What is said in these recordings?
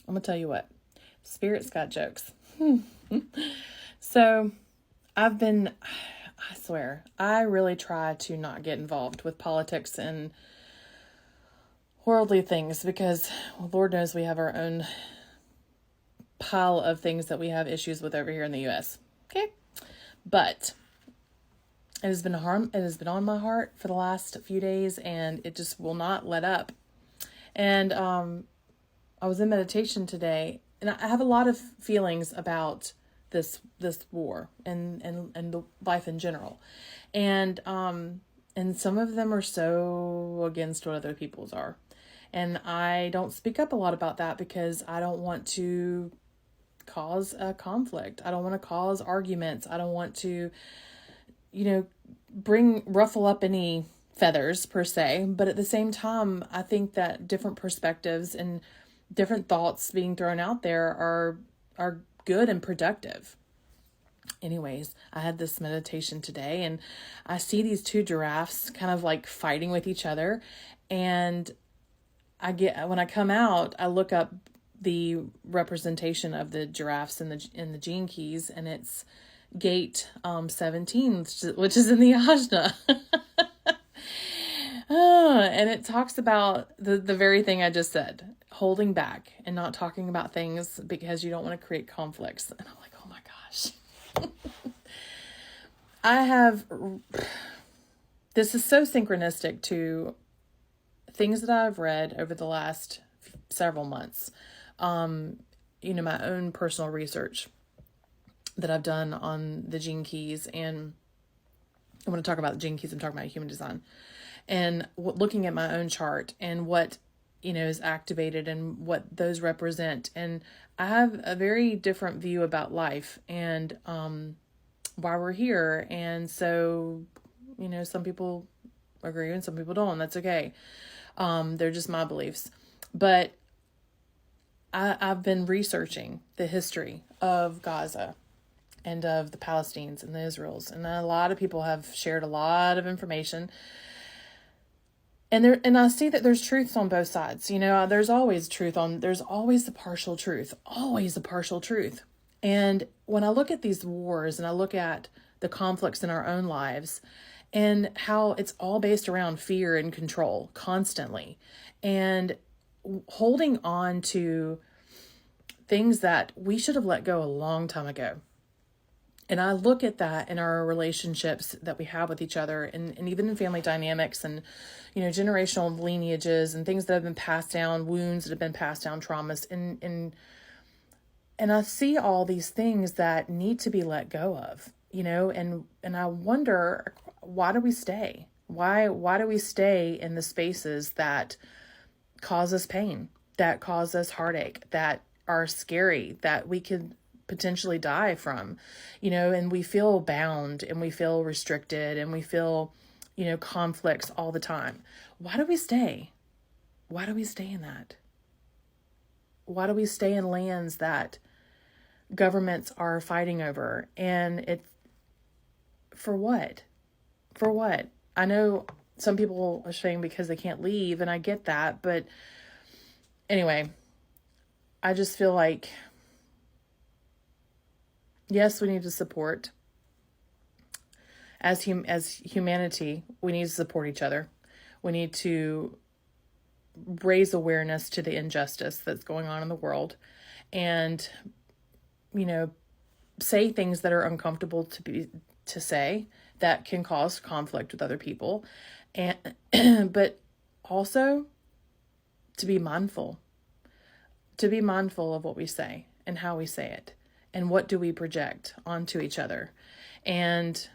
I'm going to tell you what. Spirit's got jokes. So, I swear, I really try to not get involved with politics and worldly things because, well, Lord knows we have our own pile of things that we have issues with over here in the U.S. Okay? But it has been on my heart for the last few days, and it just will not let up. And I was in meditation today, and I have a lot of feelings about this war and the life in general, and some of them are so against what other people's are, and I don't speak up a lot about that because I don't want to cause a conflict. I don't want to cause arguments. I don't want to, ruffle up any feathers per se. But at the same time, I think that different perspectives and different thoughts being thrown out there are good and productive. Anyways, I had this meditation today, and I see these two giraffes kind of like fighting with each other, and when I come out, I look up the representation of the giraffes in the Gene Keys, and it's gate 17, which is in the Ajna. And it talks about the very thing I just said, holding back and not talking about things because you don't want to create conflicts. And I'm like, oh my gosh. This is so synchronistic to things that I've read over the last several months. My own personal research that I've done on the Gene Keys. And when I talk about the Gene Keys, I'm talking about human design. And looking at my own chart and what, is activated and what those represent. And I have a very different view about life and why we're here. And so, some people agree and some people don't, and that's okay. They're just my beliefs. But I've been researching the history of Gaza and of the Palestinians and the Israels. And a lot of people have shared a lot of information. And I see that there's truths on both sides. There's always there's always the partial truth, always a partial truth. And when I look at these wars and I look at the conflicts in our own lives and how it's all based around fear and control constantly and holding on to things that we should have let go a long time ago. And I look at that in our relationships that we have with each other and even in family dynamics and, generational lineages and things that have been passed down, wounds that have been passed down, traumas. And I see all these things that need to be let go of, and I wonder, why do we stay? Why do we stay in the spaces that cause us pain, that cause us heartache, that are scary, that we could potentially die from, and we feel bound and we feel restricted and we feel, conflicts all the time. Why do we stay? Why do we stay in that? Why do we stay in lands that governments are fighting over? And it's for what? For what? I know some people are saying because they can't leave, and I get that, but anyway, I just feel like, yes, we need to support. As humanity, we need to support each other. We need to raise awareness to the injustice that's going on in the world and, say things that are uncomfortable to say that can cause conflict with other people. And, but also to be mindful of what we say and how we say it. And what do we project onto each other? And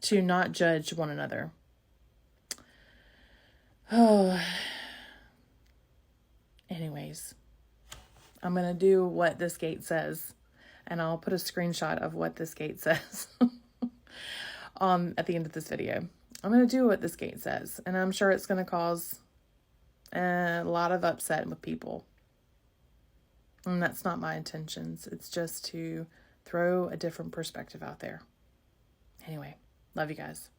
to not judge one another. Oh. Anyways, I'm going to do what this gate says. And I'll put a screenshot of what this gate says at the end of this video. I'm going to do what this gate says. And I'm sure it's going to cause a lot of upset with people. And that's not my intentions. It's just to throw a different perspective out there. Anyway, love you guys.